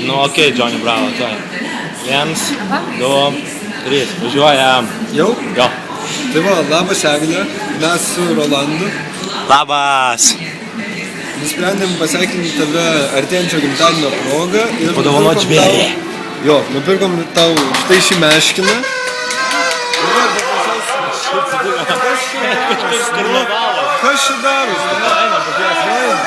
Nu, okei, Johnny, bravo, tuoj. 1, 2, 3, važiuojam. Jau? Jo. Tai va, labas Eglė, mes su Rolandu Labas. nusprendėm pasveikinti tave artėjančio gimtadienio progą ir Padovanot nupirkom žvėrį. tau- Jo, nupirkom tau štai šį meškiną. Dabar paprasčiausiai- Kas čia darosi? Karnavalas. Kas čia darosi? Eina, pažiūrėsim.